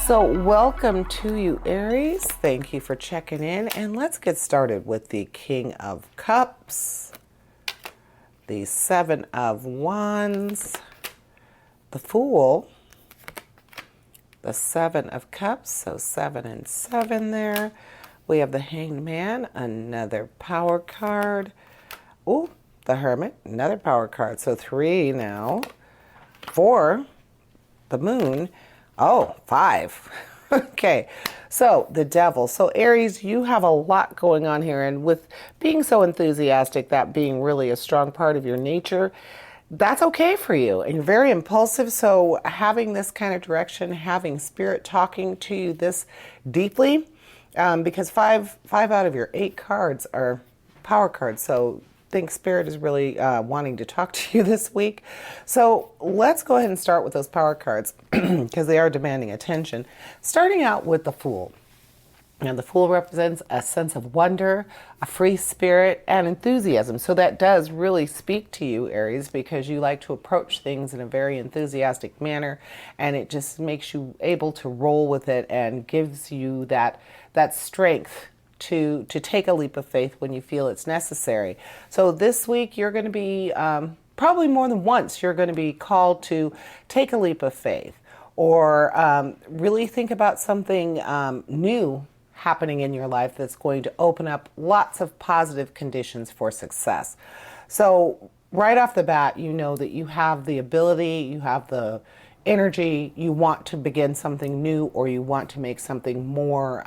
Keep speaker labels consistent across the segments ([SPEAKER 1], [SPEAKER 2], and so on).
[SPEAKER 1] So welcome to you, Aries. Thank you for checking in. And let's get started with the King of Cups, the Seven of Wands, the Fool, the Seven of Cups, so 7 and 7 there. We have the Hanged Man, another power card. Oh, the Hermit, another power card. So 3 now. 4, the Moon. Oh, 5. Okay, so the Devil. So Aries, you have a lot going on here. And with being so enthusiastic, that being really a strong part of your nature, that's okay for you. And you're very impulsive. So having this kind of direction, having spirit talking to you this deeply, because five out of your 8 cards are power cards. So think Spirit is really wanting to talk to you this week. So let's go ahead and start with those power cards because they are demanding attention. Starting out with the Fool. Now, the Fool represents a sense of wonder, a free spirit, and enthusiasm. So that does really speak to you, Aries, because you like to approach things in a very enthusiastic manner, and it just makes you able to roll with it and gives you that strength to take a leap of faith when you feel it's necessary. So this week you're going to be, probably more than once, you're going to be called to take a leap of faith or really think about something new happening in your life that's going to open up lots of positive conditions for success. So right off the bat, you know that you have the ability, you have the energy, you want to begin something new, or you want to make something more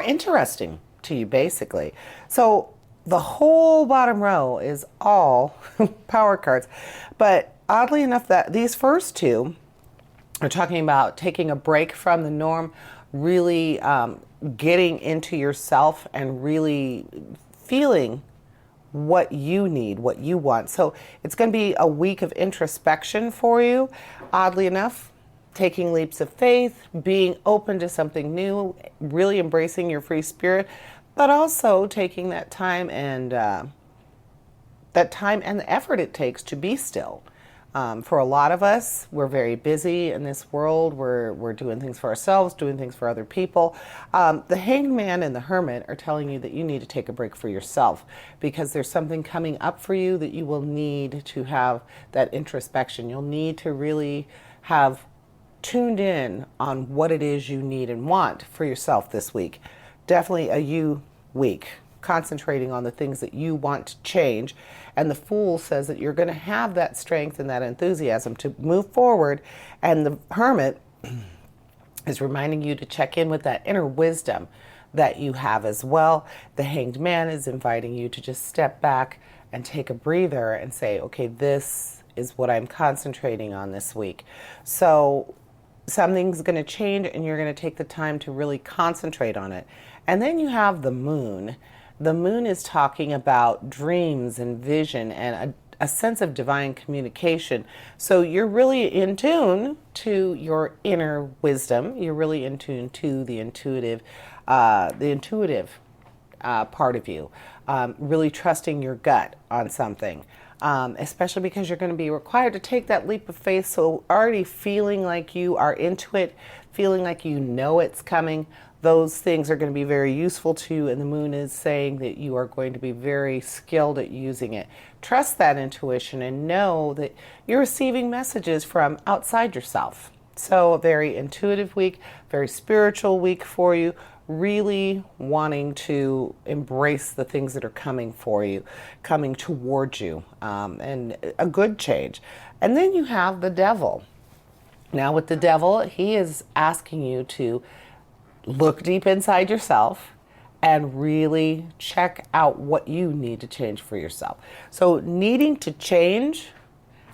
[SPEAKER 1] interesting to you, basically. So the whole bottom row is all power cards. But oddly enough, that these first two are talking about taking a break from the norm, really getting into yourself and really feeling what you need, what you want. So it's going to be a week of introspection for you, oddly enough. Taking leaps of faith, being open to something new, really embracing your free spirit, but also taking that time and the effort it takes to be still. For a lot of us, we're very busy in this world. We're doing things for ourselves, doing things for other people. The Hanged Man and the Hermit are telling you that you need to take a break for yourself because there's something coming up for you that you will need to have that introspection. You'll need to really have tuned in on what it is you need and want for yourself this week. Definitely a you week, concentrating on the things that you want to change. And the Fool says that you're going to have that strength and that enthusiasm to move forward. And the Hermit is reminding you to check in with that inner wisdom that you have as well. The Hanged Man is inviting you to just step back and take a breather and say, okay, this is what I'm concentrating on this week. So something's going to change and you're going to take the time to really concentrate on it. And then you have the Moon. The Moon is talking about dreams and vision and a sense of divine communication. So you're really in tune to your inner wisdom. You're really in tune to the intuitive part of you. Really trusting your gut on something. Especially because you're going to be required to take that leap of faith. So already feeling like you are into it, feeling like you know it's coming, those things are going to be very useful to you. And the Moon is saying that you are going to be very skilled at using it. Trust that intuition and know that you're receiving messages from outside yourself. So a very intuitive week, very spiritual week for you. Really wanting to embrace the things that are coming for you, coming towards you, and a good change. And then you have the Devil. Now with the Devil, he is asking you to look deep inside yourself and really check out what you need to change for yourself. So needing to change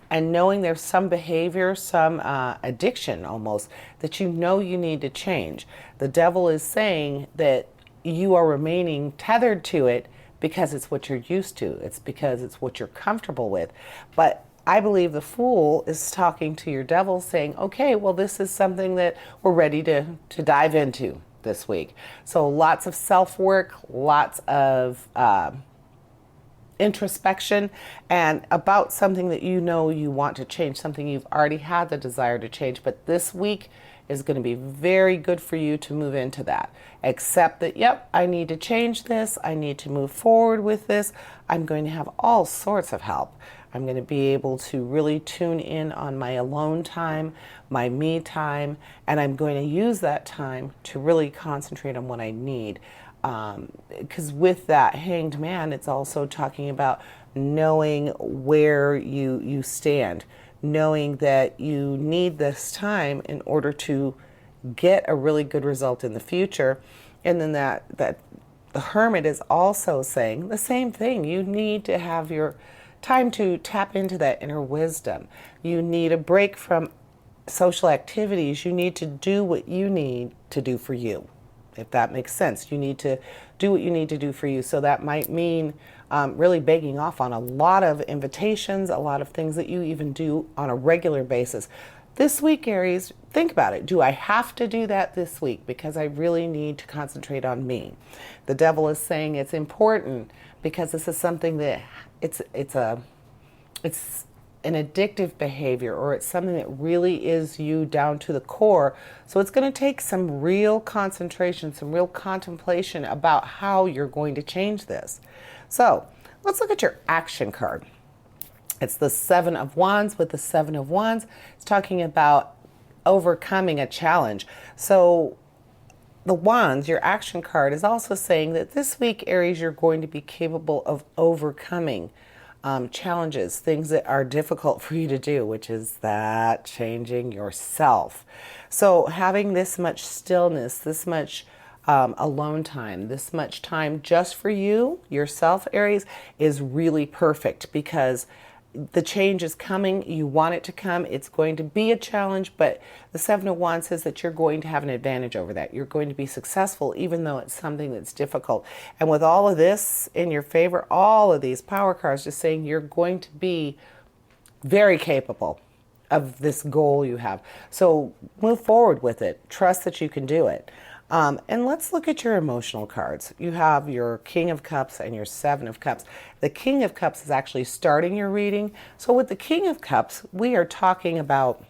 [SPEAKER 1] and knowing there's some behavior, some addiction almost, that you know you need to change. The Devil is saying that you are remaining tethered to it because it's what you're used to. It's because it's what you're comfortable with. But I believe the Fool is talking to your Devil saying, okay, well, this is something that we're ready to dive into this week. So lots of self-work, lots of introspection, and about something that you know you want to change, something you've already had the desire to change. But this week, is going to be very good for you to move into that. Accept that, yep, I need to change this. I need to move forward with this. I'm going to have all sorts of help. I'm going to be able to really tune in on my alone time, my me time, and I'm going to use that time to really concentrate on what I need. Because with that Hanged Man, it's also talking about knowing where you stand, knowing that you need this time in order to get a really good result in the future. And then that the Hermit is also saying the same thing. You need to have your time to tap into that inner wisdom. You need a break from social activities. You need to do what you need to do for you, if that makes sense. You need to do what you need to do for you. So that might mean really begging off on a lot of invitations, a lot of things that you even do on a regular basis. This week, Aries, think about it. Do I have to do that this week? Because I really need to concentrate on me. The Devil is saying it's important because this is something that it's an addictive behavior, or it's something that really is you down to the core. So it's going to take some real concentration, some real contemplation about how you're going to change this. So let's look at your action card. It's the Seven of Wands. With the Seven of Wands, it's talking about overcoming a challenge. So the Wands, your action card, is also saying that this week, Aries, you're going to be capable of overcoming challenges, things that are difficult for you to do, which is that changing yourself. So having this much stillness, this much alone time, this much time just for you, yourself, Aries, is really perfect because the change is coming. You want it to come. It's going to be a challenge, but the Seven of Wands says that you're going to have an advantage over that. You're going to be successful, even though it's something that's difficult. And with all of this in your favor, all of these power cards just saying you're going to be very capable of this goal you have. So move forward with it. Trust that you can do it. And let's look at your emotional cards. You have your King of Cups and your Seven of Cups. The King of Cups is actually starting your reading. So with the King of Cups, we are talking about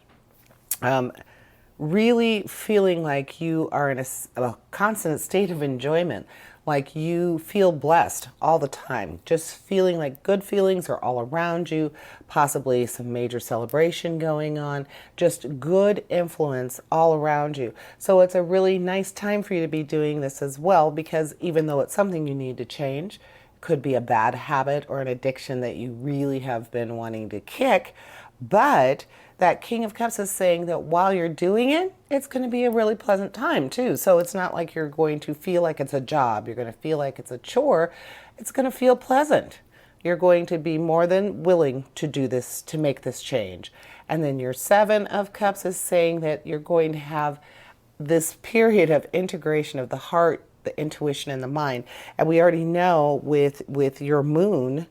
[SPEAKER 1] really feeling like you are in a constant state of enjoyment, like you feel blessed all the time, just feeling like good feelings are all around you, possibly some major celebration going on, just good influence all around you. So it's a really nice time for you to be doing this as well, because even though it's something you need to change, could be a bad habit or an addiction that you really have been wanting to kick, but that King of Cups is saying that while you're doing it, it's going to be a really pleasant time too. So it's not like you're going to feel like it's a job. You're going to feel like it's a chore. It's going to feel pleasant. You're going to be more than willing to do this, to make this change. And then your Seven of Cups is saying that you're going to have this period of integration of the heart, the intuition, and the mind. And we already know with your moon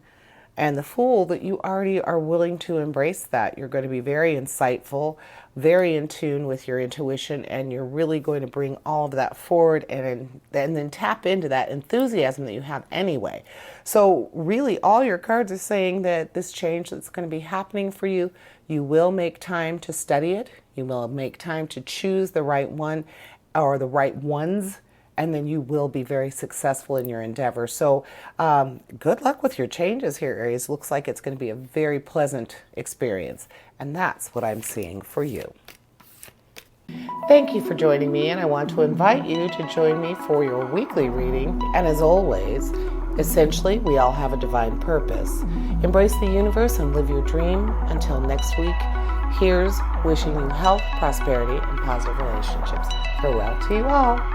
[SPEAKER 1] and the Fool that you already are willing to embrace that. You're going to be very insightful, very in tune with your intuition, and you're really going to bring all of that forward and then tap into that enthusiasm that you have anyway. So really all your cards are saying that this change that's going to be happening for you, you will make time to study it. You will make time to choose the right one or the right ones, and then you will be very successful in your endeavor. So good luck with your changes here, Aries. Looks like it's going to be a very pleasant experience. And that's what I'm seeing for you. Thank you for joining me, and I want to invite you to join me for your weekly reading. And as always, essentially, we all have a divine purpose. Embrace the universe and live your dream. Until next week, here's wishing you health, prosperity, and positive relationships. Farewell to you all.